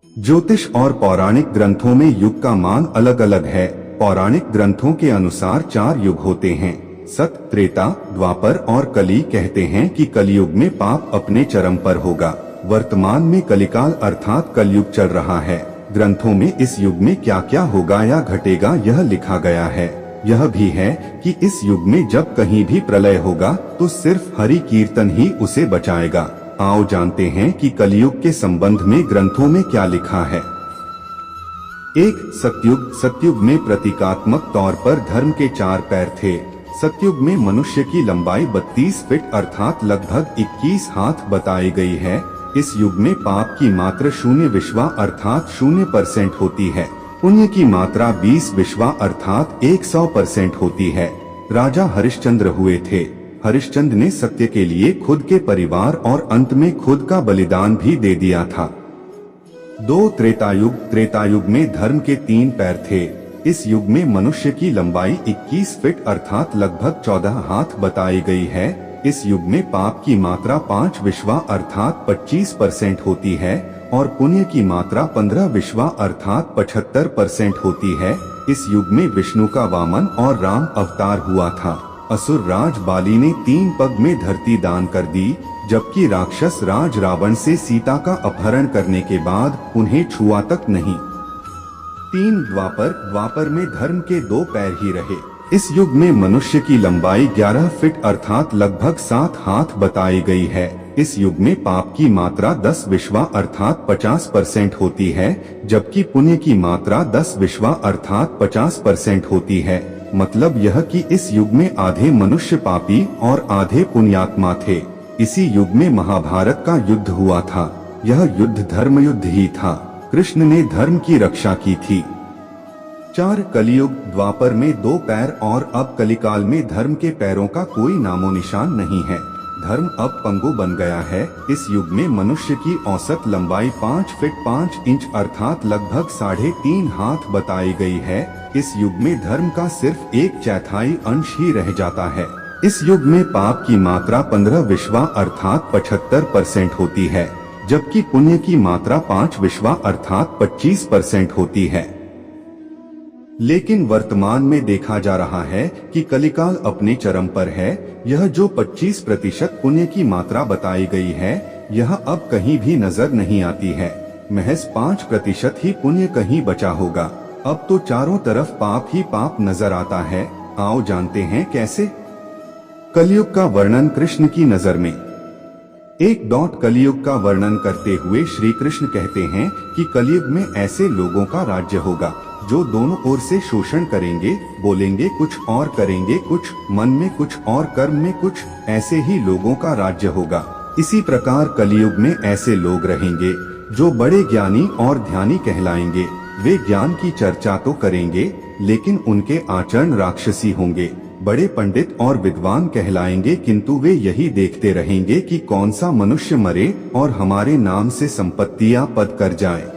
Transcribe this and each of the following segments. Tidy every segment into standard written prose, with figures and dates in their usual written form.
ज्योतिष और पौराणिक ग्रंथों में युग का मान अलग अलग है। पौराणिक ग्रंथों के अनुसार 4 युग होते हैं, सत, त्रेता, द्वापर और कली। कहते हैं कि कलयुग में पाप अपने चरम पर होगा। वर्तमान में कलिकाल अर्थात कलयुग चल रहा है। ग्रंथों में इस युग में क्या क्या होगा या घटेगा यह लिखा गया है। यह भी है कि इस युग में जब कहीं भी प्रलय होगा तो सिर्फ हरि कीर्तन ही उसे बचाएगा। आओ जानते हैं कि कलयुग के संबंध में ग्रंथों में क्या लिखा है। 1. सतयुग। सतयुग में प्रतीकात्मक तौर पर धर्म के 4 पैर थे। सतयुग में मनुष्य की लंबाई 32 फीट अर्थात लगभग 21 हाथ बताई गई है। इस युग में पाप की मात्रा 0 विश्वा अर्थात 0% होती है। पुण्य की मात्रा 20 विश्वा अर्थात 100% होती है। राजा हरिश्चंद्र हुए थे। हरिश्चंद्र ने सत्य के लिए खुद के परिवार और अंत में खुद का बलिदान भी दे दिया था। 2. त्रेतायुग। त्रेतायुग में धर्म के 3 पैर थे। इस युग में मनुष्य की लंबाई 21 फीट अर्थात लगभग 14 हाथ बताई गई है। इस युग में पाप की मात्रा 5 विश्वा अर्थात 25% होती है और पुण्य की मात्रा 15 विश्वा अर्थात 75% होती है। इस युग में विष्णु का वामन और राम अवतार हुआ था। असुर राज बाली ने 3 पग में धरती दान कर दी, जबकि राक्षस राज रावण से सीता का अपहरण करने के बाद उन्हें छुआ तक नहीं। 3. द्वापर। द्वापर में धर्म के 2 पैर ही रहे। इस युग में मनुष्य की लंबाई 11 फीट अर्थात लगभग 7 हाथ बताई गई है। इस युग में पाप की मात्रा 10 विश्वा अर्थात 50% होती है, जबकि पुण्य की मात्रा 10 विश्वा अर्थात 50% होती है। मतलब यह कि इस युग में आधे मनुष्य पापी और आधे पुण्यात्मा थे। इसी युग में महाभारत का युद्ध हुआ था। यह युद्ध धर्म युद्ध ही था। कृष्ण ने धर्म की रक्षा की थी। 4. कलियुग। द्वापर में 2 पैर और अब कलिकाल में धर्म के पैरों का कोई नामो निशान नहीं है। धर्म अब पंगु बन गया है। इस युग में मनुष्य की औसत लंबाई 5 फीट 5 इंच अर्थात लगभग 3.5 हाथ बताई गई है। इस युग में धर्म का सिर्फ 1/4 अंश ही रह जाता है। इस युग में पाप की मात्रा 15 विश्वा अर्थात 75% होती है, जबकि पुण्य की मात्रा 5 विश्वा अर्थात 25% होती है। लेकिन वर्तमान में देखा जा रहा है कि कलिकाल अपने चरम पर है। यह जो 25% पुण्य की मात्रा बताई गई है, यह अब कहीं भी नजर नहीं आती है। महज 5% ही पुण्य कहीं बचा होगा। अब तो चारों तरफ पाप ही पाप नजर आता है। आओ जानते हैं कैसे। कलयुग का वर्णन कृष्ण की नजर में। 1. कलयुग का वर्णन करते हुए श्री कृष्ण कहते हैं कि कलयुग में ऐसे लोगों का राज्य होगा जो दोनों ओर से शोषण करेंगे, बोलेंगे कुछ और करेंगे कुछ, मन में कुछ और कर्म में कुछ। ऐसे ही लोगों का राज्य होगा। इसी प्रकार कलयुग में ऐसे लोग रहेंगे जो बड़े ज्ञानी और ध्यानी कहलाएंगे। वे ज्ञान की चर्चा तो करेंगे, लेकिन उनके आचरण राक्षसी होंगे। बड़े पंडित और विद्वान कहलाएंगे, किंतु वे यही देखते रहेंगे कि कौन सा मनुष्य मरे और हमारे नाम से संपत्ति या पद कर जाए।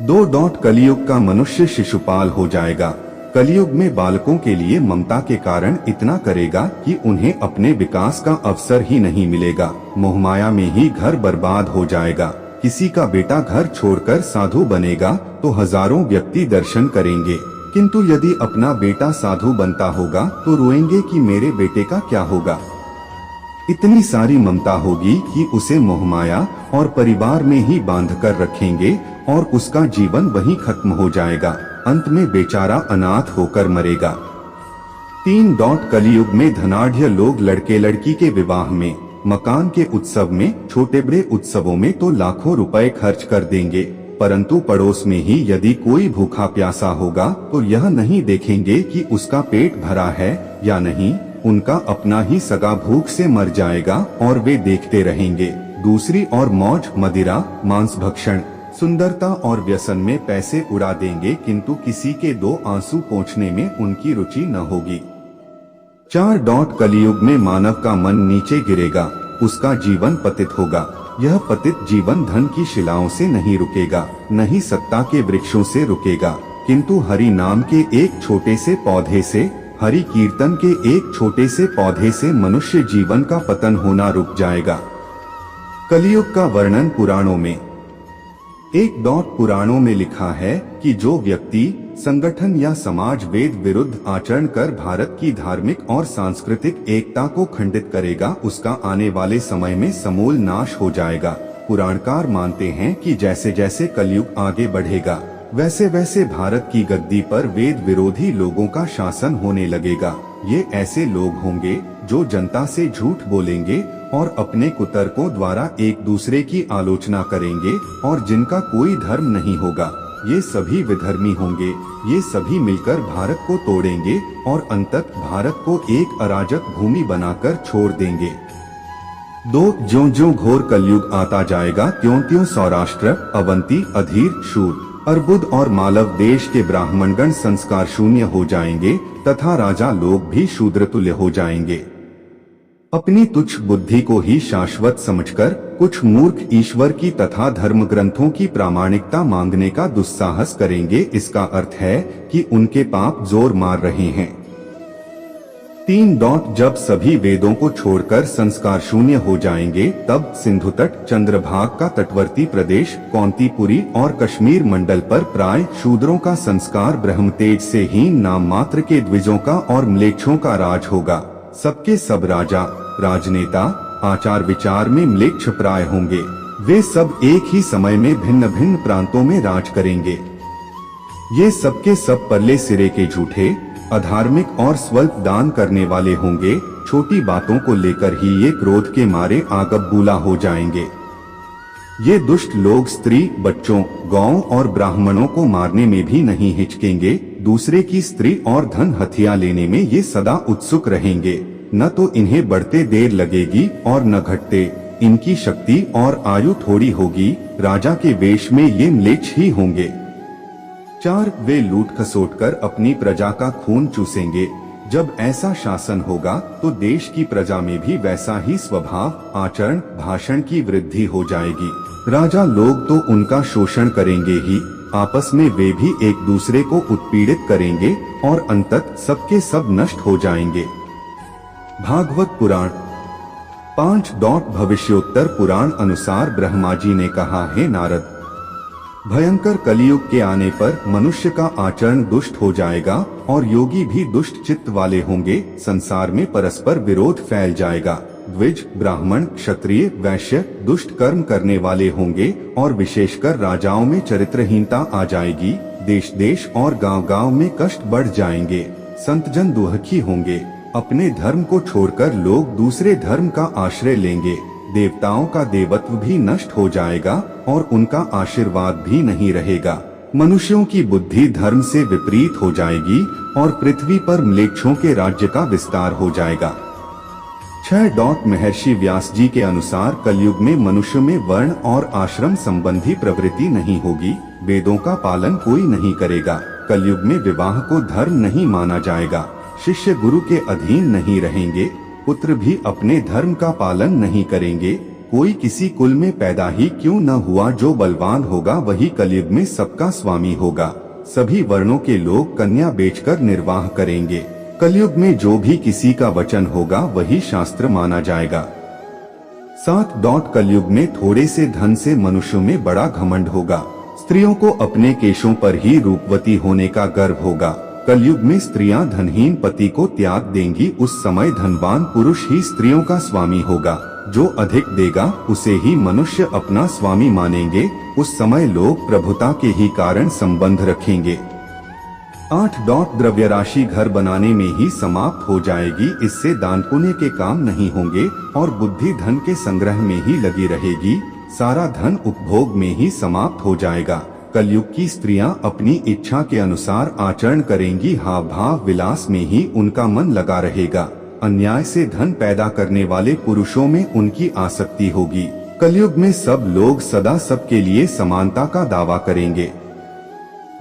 2. कलयुग का मनुष्य शिशुपाल हो जाएगा। कलयुग में बालकों के लिए ममता के कारण इतना करेगा कि उन्हें अपने विकास का अवसर ही नहीं मिलेगा। मोहमाया में ही घर बर्बाद हो जाएगा। किसी का बेटा घर छोड़कर साधु बनेगा तो हजारों व्यक्ति दर्शन करेंगे, किंतु यदि अपना बेटा साधु बनता होगा तो रोएंगे कि मेरे बेटे का क्या होगा। इतनी सारी ममता होगी कि उसे मोहमाया और परिवार में ही बांधकर रखेंगे और उसका जीवन वहीं खत्म हो जाएगा। अंत में बेचारा अनाथ होकर मरेगा। 3. कलयुग में धनाढ्य लोग लड़के लड़की के विवाह में, मकान के उत्सव में, छोटे बड़े उत्सवों में तो लाखों रुपए खर्च कर देंगे, परंतु पड़ोस में ही यदि कोई भूखा प्यासा होगा तो यह नहीं देखेंगे कि उसका पेट भरा है या नहीं। उनका अपना ही सगा भूख से मर जाएगा और वे देखते रहेंगे। दूसरी ओर मौज, मदिरा, मांस भक्षण, सुंदरता और व्यसन में पैसे उड़ा देंगे, किंतु किसी के 2 आंसू पोंछने में उनकी रुचि न होगी। 4. कलयुग में मानव का मन नीचे गिरेगा, उसका जीवन पतित होगा। यह पतित जीवन धन की शिलाओं से नहीं रुकेगा, न ही सत्ता के वृक्षों से रुकेगा, किंतु हरि नाम के एक छोटे से पौधे से, हरि कीर्तन के एक छोटे से पौधे से मनुष्य जीवन का पतन होना रुक जाएगा। कलयुग का वर्णन पुराणों में। एक डॉट पुराणों में लिखा है कि जो व्यक्ति, संगठन या समाज वेद विरुद्ध आचरण कर भारत की धार्मिक और सांस्कृतिक एकता को खंडित करेगा, उसका आने वाले समय में समूल नाश हो जाएगा। पुराणकार मानते हैं कि जैसे जैसे कलयुग आगे बढ़ेगा, वैसे वैसे भारत की गद्दी पर वेद विरोधी लोगों का शासन होने लगेगा। ये ऐसे लोग होंगे जो जनता से झूठ बोलेंगे और अपने कुतर्कों द्वारा एक दूसरे की आलोचना करेंगे और जिनका कोई धर्म नहीं होगा। ये सभी विधर्मी होंगे। ये सभी मिलकर भारत को तोड़ेंगे और अंततः भारत को एक अराजक भूमि बनाकर छोड़ देंगे। ज्यों-ज्यों घोर कलयुग आता जाएगा, त्यों-त्यों सौराष्ट्र, अवंती, अधीर, शूर, अर्बुद और मालव देश के ब्राह्मणगण संस्कार शून्य हो जाएंगे तथा राजा लोग भी शूद्रतुल्य हो जाएंगे। अपनी तुच्छ बुद्धि को ही शाश्वत समझकर कुछ मूर्ख ईश्वर की तथा धर्म ग्रंथों की प्रामाणिकता मांगने का दुस्साहस करेंगे। इसका अर्थ है कि उनके पाप जोर मार रहे हैं। 3. जब सभी वेदों को छोड़कर संस्कार शून्य हो जाएंगे, तब सिंधु तट, चंद्रभाग का तटवर्ती प्रदेश, कौंतीपुरी और कश्मीर मंडल पर प्राय शूद्रों का संस्कार ब्रह्मतेज से हीन नाम मात्र के द्विजों का और म्लेच्छों का राज होगा। सबके सब राजा, राजनेता आचार विचार में म्लेच्छ प्राय होंगे। वे सब एक ही समय में भिन्न भिन्न प्रांतों में राज करेंगे। ये सबके सब परले सिरे के झूठे, अधार्मिक और स्वल्प दान करने वाले होंगे। छोटी बातों को लेकर ही ये क्रोध के मारे आगबबूला हो जाएंगे। ये दुष्ट लोग स्त्री, बच्चों, गौओं और ब्राह्मणों को मारने में भी नहीं हिचकेंगे। दूसरे की स्त्री और धन हथिया लेने में ये सदा उत्सुक रहेंगे। न तो इन्हें बढ़ते देर लगेगी और न घटते। इनकी शक्ति और आयु थोड़ी होगी। राजा के वेश में ये म्लेच्छ ही होंगे। 4. वे लूट खसोट कर अपनी प्रजा का खून चूसेंगे। जब ऐसा शासन होगा तो देश की प्रजा में भी वैसा ही स्वभाव, आचरण, भाषण की वृद्धि हो जाएगी। राजा लोग तो उनका शोषण करेंगे ही, आपस में वे भी एक दूसरे को उत्पीड़ित करेंगे और अंततः सबके सब नष्ट हो जाएंगे। भागवत पुराण 5. भविष्योत्तर पुराण अनुसार ब्रह्मा जी ने कहा, हे नारद, भयंकर कलियुग के आने पर मनुष्य का आचरण दुष्ट हो जाएगा और योगी भी दुष्ट चित्त वाले होंगे। संसार में परस्पर विरोध फैल जाएगा। द्विज, ब्राह्मण, क्षत्रिय, वैश्य दुष्ट कर्म करने वाले होंगे और विशेषकर राजाओं में चरित्रहीनता आ जाएगी। देश देश और गांव गांव में कष्ट बढ़ जाएंगे। संतजन दुखी होंगे। अपने धर्म को छोड़कर लोग दूसरे धर्म का आश्रय लेंगे। देवताओं का देवत्व भी नष्ट हो जाएगा और उनका आशीर्वाद भी नहीं रहेगा। मनुष्यों की बुद्धि धर्म से विपरीत हो जाएगी और पृथ्वी पर म्लेच्छों के राज्य का विस्तार हो जाएगा। 6. महर्षि व्यास जी के अनुसार कलयुग में मनुष्य में वर्ण और आश्रम संबंधी प्रवृत्ति नहीं होगी। वेदों का पालन कोई नहीं करेगा। कलयुग में विवाह को धर्म नहीं माना जाएगा। शिष्य गुरु के अधीन नहीं रहेंगे। पुत्र भी अपने धर्म का पालन नहीं करेंगे। कोई किसी कुल में पैदा ही क्यों न हुआ, जो बलवान होगा वही कलयुग में सबका स्वामी होगा। सभी वर्णों के लोग कन्या बेचकर निर्वाह करेंगे। कलयुग में जो भी किसी का वचन होगा वही शास्त्र माना जाएगा। 7. कलयुग में थोड़े से धन से मनुष्यों में बड़ा घमंड होगा। स्त्रियों को अपने केशों पर ही रूपवती होने का गर्व होगा। कलयुग में स्त्रियां धनहीन पति को त्याग देंगी। उस समय धनवान पुरुष ही स्त्रियों का स्वामी होगा। जो अधिक देगा उसे ही मनुष्य अपना स्वामी मानेंगे। उस समय लोग प्रभुता के ही कारण संबंध रखेंगे। 8. द्रव्य राशि घर बनाने में ही समाप्त हो जाएगी। इससे दान पुण्य के काम नहीं होंगे और बुद्धि धन के संग्रह में ही लगी रहेगी। सारा धन उपभोग में ही समाप्त हो जाएगा। कलयुग की स्त्रियां अपनी इच्छा के अनुसार आचरण करेंगी। हाव भाव विलास में ही उनका मन लगा रहेगा। अन्याय से धन पैदा करने वाले पुरुषों में उनकी आसक्ति होगी। कलयुग में सब लोग सदा सबके लिए समानता का दावा करेंगे।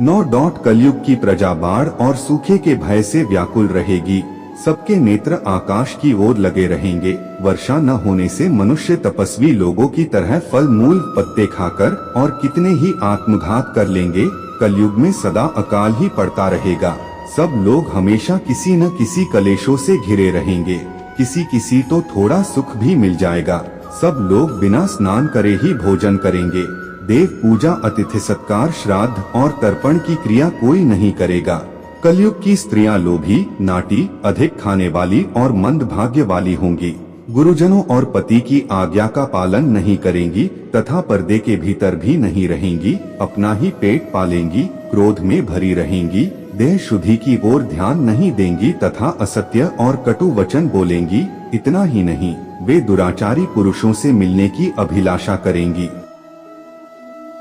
9. कलयुग की प्रजा बाढ़ और सूखे के भय से व्याकुल रहेगी। सबके नेत्र आकाश की ओर लगे रहेंगे। वर्षा न होने से मनुष्य तपस्वी लोगों की तरह फल मूल पत्ते खाकर और कितने ही आत्मघात कर लेंगे। कलयुग में सदा अकाल ही पड़ता रहेगा। सब लोग हमेशा किसी न किसी कलेशों से घिरे रहेंगे। किसी किसी तो थोड़ा सुख भी मिल जाएगा। सब लोग बिना स्नान करे ही भोजन करेंगे। देव पूजा, अतिथि सत्कार, श्राद्ध और तर्पण की क्रिया कोई नहीं करेगा। कलयुग की स्त्रियां लोभी, नाटी, अधिक खाने वाली और मंद भाग्य वाली होंगी। गुरुजनों और पति की आज्ञा का पालन नहीं करेंगी तथा पर्दे के भीतर भी नहीं रहेंगी। अपना ही पेट पालेंगी, क्रोध में भरी रहेंगी, देह शुद्धि की ओर ध्यान नहीं देंगी तथा असत्य और कटु वचन बोलेंगी। इतना ही नहीं, वे दुराचारी पुरुषों से मिलने की अभिलाषा करेंगी।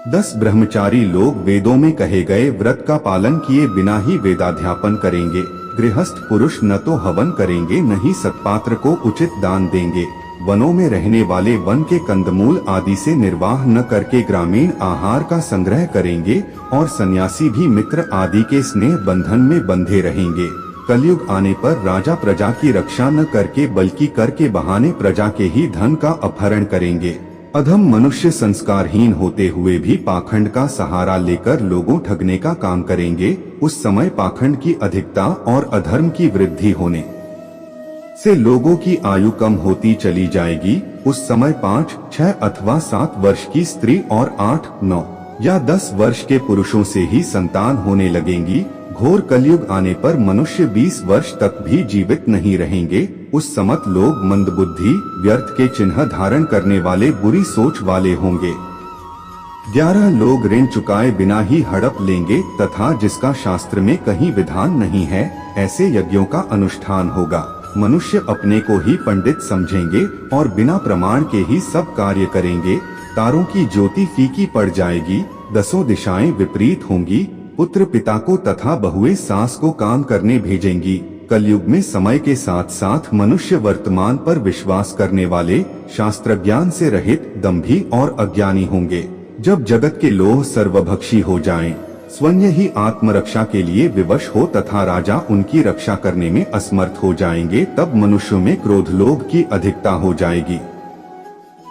10 ब्रह्मचारी लोग वेदों में कहे गए व्रत का पालन किए बिना ही वेदाध्यापन करेंगे। गृहस्थ पुरुष न तो हवन करेंगे न ही सत्पात्र को उचित दान देंगे। वनों में रहने वाले वन के कंदमूल आदि से निर्वाह न करके ग्रामीण आहार का संग्रह करेंगे और सन्यासी भी मित्र आदि के स्नेह बंधन में बंधे रहेंगे। कलयुग आने पर राजा प्रजा की रक्षा न करके बल्कि कर के बहाने प्रजा के ही धन का अपहरण करेंगे। अधम मनुष्य संस्कारहीन होते हुए भी पाखंड का सहारा लेकर लोगों ठगने का काम करेंगे। उस समय पाखंड की अधिकता और अधर्म की वृद्धि होने से लोगों की आयु कम होती चली जाएगी। उस समय 5, 6 अथवा 7 वर्ष की स्त्री और 8, 9 या 10 वर्ष के पुरुषों से ही संतान होने लगेंगी। घोर कलयुग आने पर मनुष्य 20 वर्ष तक भी जीवित नहीं रहेंगे। उस समय लोग मंदबुद्धि, व्यर्थ के चिन्ह धारण करने वाले, बुरी सोच वाले होंगे। 11 लोग ऋण चुकाए बिना ही हड़प लेंगे तथा जिसका शास्त्र में कहीं विधान नहीं है, ऐसे यज्ञों का अनुष्ठान होगा। मनुष्य अपने को ही पंडित समझेंगे और बिना प्रमाण के ही सब कार्य करेंगे। तारों की ज्योति फीकी पड़ जाएगी, 10 दिशाएं विपरीत होंगी। पुत्र पिता को तथा बहुएं सास को काम करने भेजेंगी। कलयुग में समय के साथ साथ मनुष्य वर्तमान पर विश्वास करने वाले, शास्त्र ज्ञान से रहित, दंभी और अज्ञानी होंगे। जब जगत के लोग सर्वभक्षी हो जाएं, स्वयं ही आत्मरक्षा के लिए विवश हो तथा राजा उनकी रक्षा करने में असमर्थ हो जाएंगे, तब मनुष्यों में क्रोध लोभ की अधिकता हो जाएगी।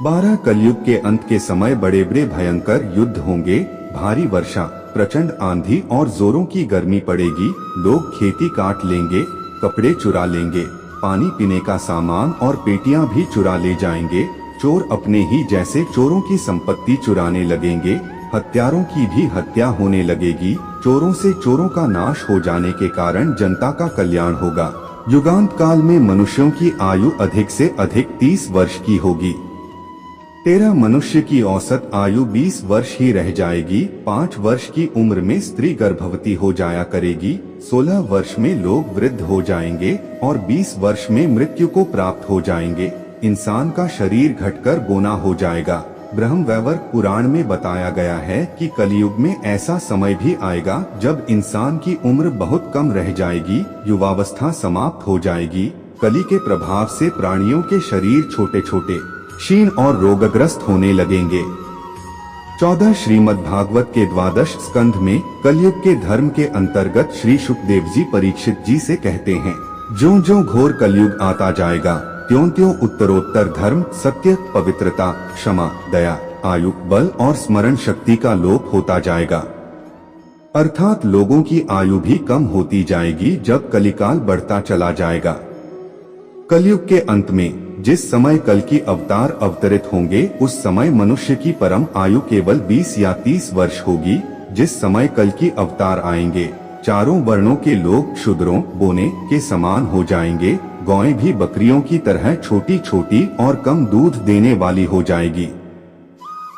12 कलयुग के अंत के समय बड़े बड़े भयंकर युद्ध होंगे। भारी वर्षा, प्रचंड आंधी और जोरों की गर्मी पड़ेगी। लोग खेती काट लेंगे, कपड़े चुरा लेंगे, पानी पीने का सामान और पेटियां भी चुरा ले जाएंगे। चोर अपने ही जैसे चोरों की संपत्ति चुराने लगेंगे। हत्यारों की भी हत्या होने लगेगी। चोरों से चोरों का नाश हो जाने के कारण जनता का कल्याण होगा। युगांत काल में मनुष्यों की आयु अधिक से अधिक 30 वर्ष की होगी। 13 मनुष्य की औसत आयु 20 वर्ष ही रह जाएगी। 5 वर्ष की उम्र में स्त्री गर्भवती हो जाया करेगी। 16 वर्ष में लोग वृद्ध हो जाएंगे और 20 वर्ष में मृत्यु को प्राप्त हो जाएंगे। इंसान का शरीर घटकर बोना हो जाएगा। ब्रह्मवैवर्त पुराण में बताया गया है कि कलयुग में ऐसा समय भी आएगा जब इंसान की उम्र बहुत कम रह जाएगी, युवावस्था समाप्त हो जाएगी। कली के प्रभाव से प्राणियों के शरीर छोटे छोटे, क्षीण और रोगग्रस्त होने लगेंगे। 14 श्रीमद् भागवत के 12 स्कंध में कलयुग के धर्म के अंतर्गत श्री सुखदेव जी परीक्षित जी से कहते हैं, ज्यों ज्यों घोर कलयुग आता जाएगा त्यों त्यों उत्तरोत्तर धर्म, सत्य, पवित्रता, क्षमा, दया, आयु, बल और स्मरण शक्ति का लोप होता जाएगा। अर्थात लोगों की आयु भी कम होती जाएगी जब कलिकाल बढ़ता चला जाएगा। कलयुग के अंत में जिस समय कल की अवतार अवतरित होंगे उस समय मनुष्य की परम आयु केवल 20 या 30 वर्ष होगी। जिस समय कल की अवतार आएंगे चारों वर्णों के लोग शूद्रों, बोने के समान हो जाएंगे। गौएं भी बकरियों की तरह छोटी छोटी और कम दूध देने वाली हो जाएगी।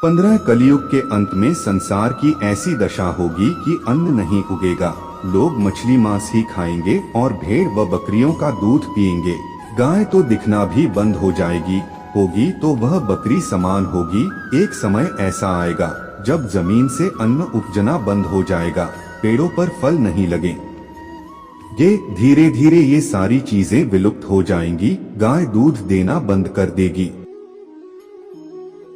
15 कलयुग के अंत में संसार की ऐसी दशा होगी कि अन्न नहीं उगेगा। लोग मछली मांस ही खाएंगे और भेड़ व बकरियों का दूध पिएंगे। गाय तो दिखना भी बंद हो जाएगी, होगी तो वह बकरी समान होगी। एक समय ऐसा आएगा जब जमीन से अन्न उपजना बंद हो जाएगा, पेड़ों पर फल नहीं लगे। धीरे धीरे ये सारी चीजें विलुप्त हो जाएंगी। गाय दूध देना बंद कर देगी।